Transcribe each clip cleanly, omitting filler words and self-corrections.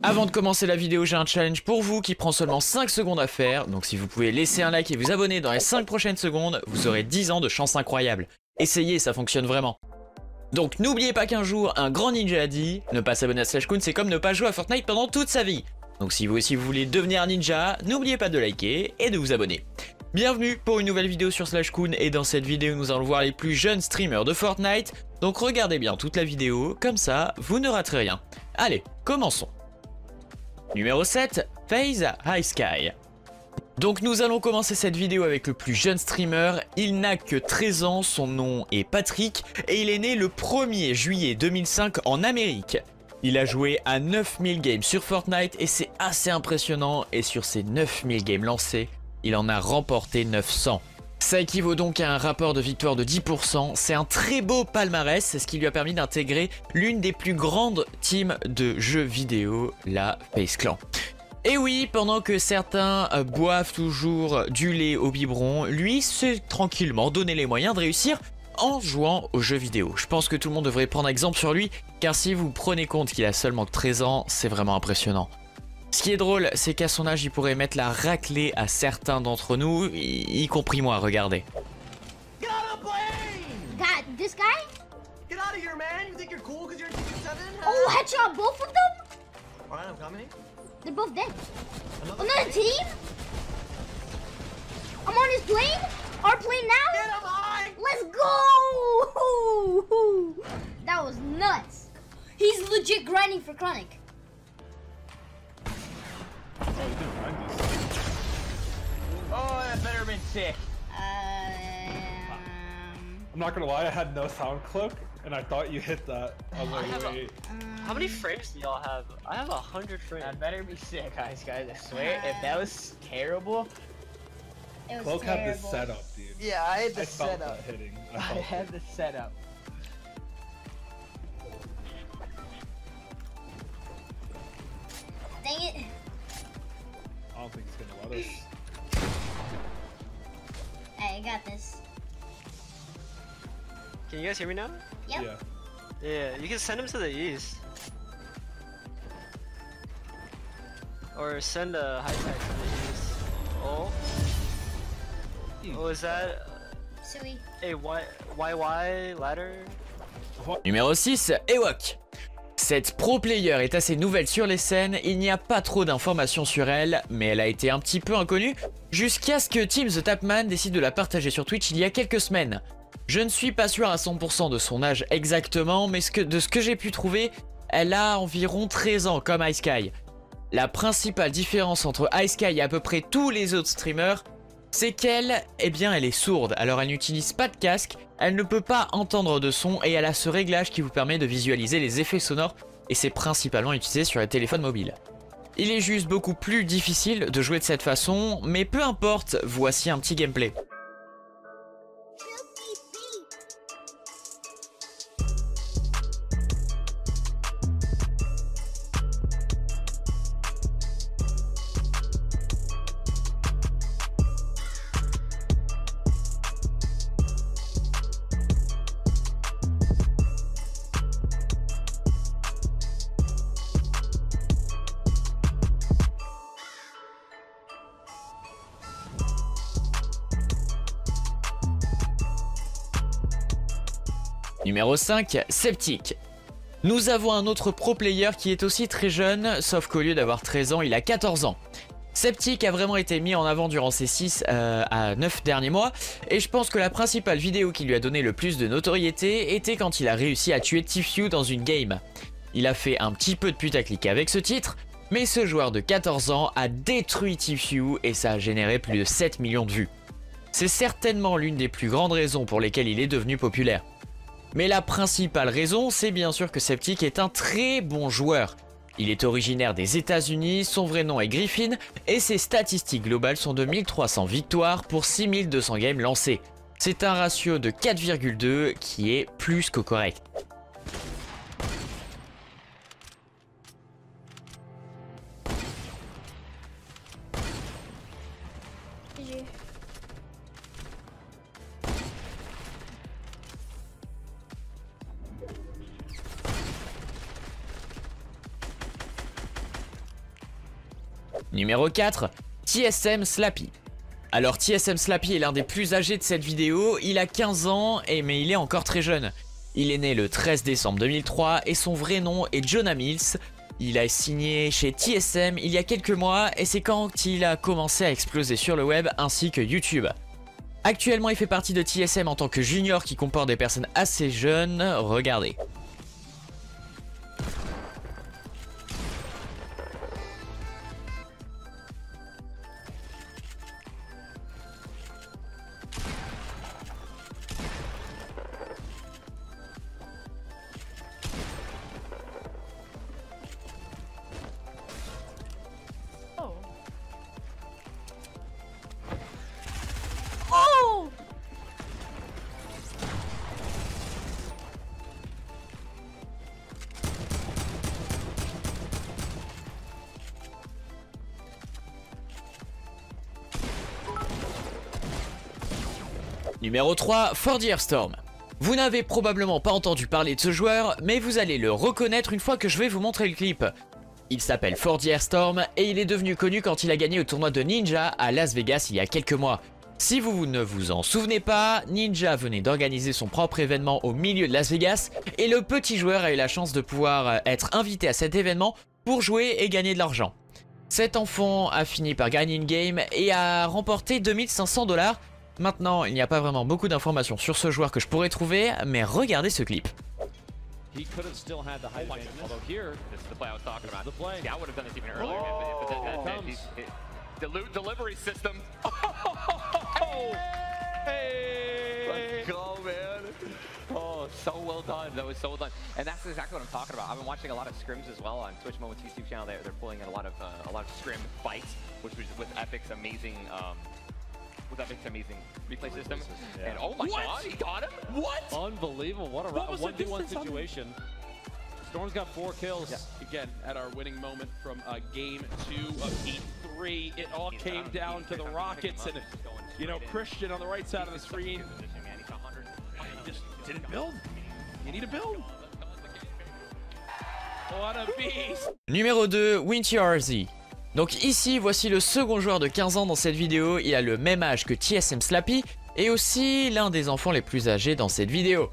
Avant de commencer la vidéo, j'ai un challenge pour vous qui prend seulement 5 secondes à faire. Donc si vous pouvez laisser un like et vous abonner dans les 5 prochaines secondes, vous aurez 10 ans de chance incroyable. Essayez, ça fonctionne vraiment. Donc n'oubliez pas qu'un jour, un grand ninja a dit, ne pas s'abonner à Slashcoon, c'est comme ne pas jouer à Fortnite pendant toute sa vie. Donc si vous aussi vous voulez devenir un ninja, n'oubliez pas de liker et de vous abonner. Bienvenue pour une nouvelle vidéo sur Slashcoon, et dans cette vidéo nous allons voir les plus jeunes streamers de Fortnite. Donc regardez bien toute la vidéo, comme ça vous ne raterez rien. Allez, commençons. Numéro 7, FaZe Ice-Sky. Donc nous allons commencer cette vidéo avec le plus jeune streamer. Il n'a que 13 ans, son nom est Patrick et il est né le 1er juillet 2005 en Amérique. Il a joué à 9000 games sur Fortnite et c'est assez impressionnant, et sur ces 9000 games lancés, il en a remporté 900. Ça équivaut donc à un rapport de victoire de 10%, c'est un très beau palmarès, c'est ce qui lui a permis d'intégrer l'une des plus grandes teams de jeux vidéo, la FaZe Clan. Et oui, pendant que certains boivent toujours du lait au biberon, lui s'est tranquillement donné les moyens de réussir en jouant aux jeux vidéo. Je pense que tout le monde devrait prendre exemple sur lui, car si vous prenez compte qu'il a seulement que 13 ans, c'est vraiment impressionnant. Ce qui est drôle, c'est qu'à son age, il pourrait mettre la raclée à certains d'entre nous, y compris moi, regardez. Get out of the plane! God, this guy? Get out of here, man! You think you're cool because you're in Season 7? Oh, headshot both of them? Alright, I'm coming. They're both dead. Another Another team? I'm on his plane? Our plane now? Get him high! Let's go! That was nuts. He's legit grinding for Chronic. Oh, that better have been sick. I'm not gonna lie, I had no sound clip, and I thought you hit that. I was like, wait. How many frames do y'all have? I have 100 frames. That better be sick, guys. I swear, if that was terrible. It was Cloak had terrible. the setup, dude. Yeah, I had the I felt setup. that hitting. I had the setup. Dang it. I don't think he's gonna let us. Hey, I got this. Can you guys hear me now? Yep. Yeah. Yeah, you can send him to the east. Or send a high tech to the east. Oh. Oh, is that Sui. a YY ladder? Numéro 6, Ewok. Cette pro player est assez nouvelle sur les scènes, il n'y a pas trop d'informations sur elle, mais elle a été un petit peu inconnue, jusqu'à ce que Team the Tapman décide de la partager sur Twitch il y a quelques semaines. Je ne suis pas sûr à 100% de son âge exactement, mais de ce que j'ai pu trouver, elle a environ 13 ans comme Ice-Sky. La principale différence entre Ice-Sky et à peu près tous les autres streamers, c'est qu'elle, eh bien, elle est sourde, alors elle n'utilise pas de casque, elle ne peut pas entendre de son et elle a ce réglage qui vous permet de visualiser les effets sonores, et c'est principalement utilisé sur les téléphones mobiles. Il est juste beaucoup plus difficile de jouer de cette façon, mais peu importe, voici un petit gameplay. Numéro 5, Septic. Nous avons un autre pro player qui est aussi très jeune, sauf qu'au lieu d'avoir 13 ans, il a 14 ans. Septic a vraiment été mis en avant durant ces 6 à 9 derniers mois, et je pense que la principale vidéo qui lui a donné le plus de notoriété était quand il a réussi à tuer Tfue dans une game. Il a fait un petit peu de putaclic avec ce titre, mais ce joueur de 14 ans a détruit Tfue et ça a généré plus de 7 millions de vues. C'est certainement l'une des plus grandes raisons pour lesquelles il est devenu populaire. Mais la principale raison, c'est bien sûr que Septic est un très bon joueur. Il est originaire des États-Unis, son vrai nom est Griffin, et ses statistiques globales sont de 1300 victoires pour 6200 games lancés. C'est un ratio de 4,2 qui est plus que correct. Numéro 4, TSM Slappy. Alors TSM Slappy est l'un des plus âgés de cette vidéo, il a 15 ans, mais il est encore très jeune. Il est né le 13 décembre 2003 et son vrai nom est Jonah Mills. Il a signé chez TSM il y a quelques mois et c'est quand il a commencé à exploser sur le web ainsi que YouTube. Actuellement il fait partie de TSM en tant que junior qui comporte des personnes assez jeunes, regardez. Numéro 3, Fordier Storm. Vous n'avez probablement pas entendu parler de ce joueur, mais vous allez le reconnaître une fois que je vais vous montrer le clip. Il s'appelle Fordier Storm et il est devenu connu quand il a gagné au tournoi de Ninja à Las Vegas il y a quelques mois. Si vous ne vous en souvenez pas, Ninja venait d'organiser son propre événement au milieu de Las Vegas et le petit joueur a eu la chance de pouvoir être invité à cet événement pour jouer et gagner de l'argent. Cet enfant a fini par gagner une game et a remporté 2500 $. Maintenant, il n'y a pas vraiment beaucoup d'informations sur ce joueur que je pourrais trouver, mais regardez ce clip. He could have still had the high advantage, although here, This is the play I was talking about. the play. Yeah, I would have done this even earlier. Delivery system. Let's go, man. Oh, so well done. That was so well done. And that's exactly what I'm talking about. I've been watching a lot of scrims as well on Twitch Moments YouTube channel. They're pulling in a lot of scrim fights, which was with Epic's amazing replay system. Yeah. And oh my god, he got him? What? unbelievable. What a 1v1 situation. Storm's got 4 kills. Again, at our winning moment from game 2 of E3, it all came down to the Rockets and, you know, Christian on the right side of the screen. He just didn't build. You need to build. What a beast. Numéro 2, WinTRZ. Donc ici, voici le second joueur de 15 ans dans cette vidéo. Il a le même âge que TSM Slappy et aussi l'un des enfants les plus âgés dans cette vidéo.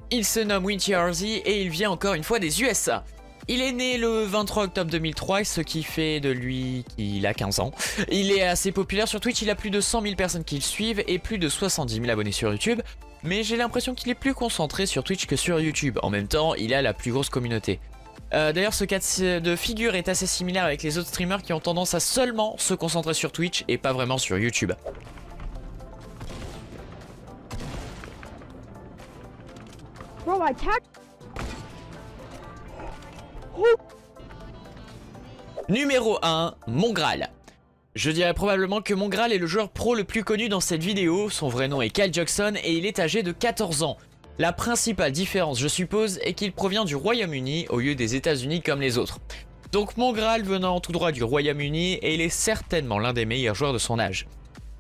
Il se nomme WinTRZ et il vient encore une fois des USA. Il est né le 23 octobre 2003, ce qui fait de lui qu'il a 15 ans. Il est assez populaire sur Twitch, il a plus de 100 000 personnes qui le suivent et plus de 70 000 abonnés sur YouTube. Mais j'ai l'impression qu'il est plus concentré sur Twitch que sur YouTube. En même temps, il a la plus grosse communauté. D'ailleurs, ce cas de figure est assez similaire avec les autres streamers qui ont tendance à seulement se concentrer sur Twitch et pas vraiment sur YouTube. Bro, I tagged. Numéro 1, Mongraal. Je dirais probablement que Mongraal est le joueur pro le plus connu dans cette vidéo. Son vrai nom est Kyle Jackson et il est âgé de 14 ans. La principale différence, je suppose, est qu'il provient du Royaume-Uni au lieu des États-Unis comme les autres. Donc Mongraal venant tout droit du Royaume-Uni et il est certainement l'un des meilleurs joueurs de son âge.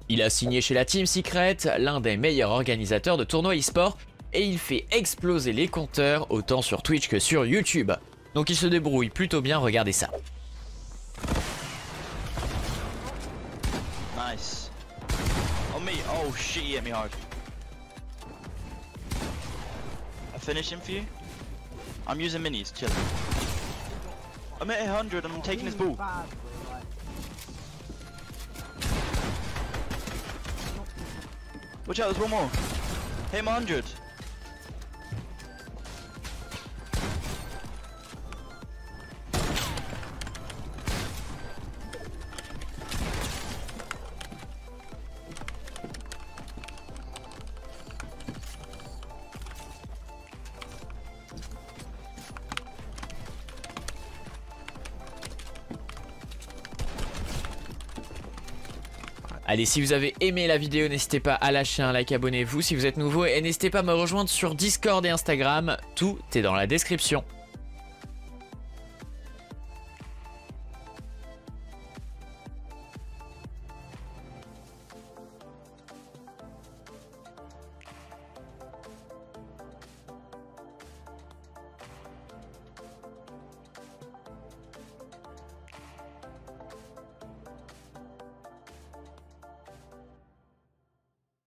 Il a signé chez la Team Secret, l'un des meilleurs organisateurs de tournois e-sport, et il fait exploser les compteurs autant sur Twitch que sur YouTube. Donc il se débrouille plutôt bien, regardez ça. Nice. On me. Oh shit, he hit me hard. I finish him for you. I'm using minis, chill. I'm at 100 and I'm taking his ball. Watch out, there's one more. Hit him 100. Allez, si vous avez aimé la vidéo, n'hésitez pas à lâcher un like, abonnez-vous si vous êtes nouveau et n'hésitez pas à me rejoindre sur Discord et Instagram, tout est dans la description.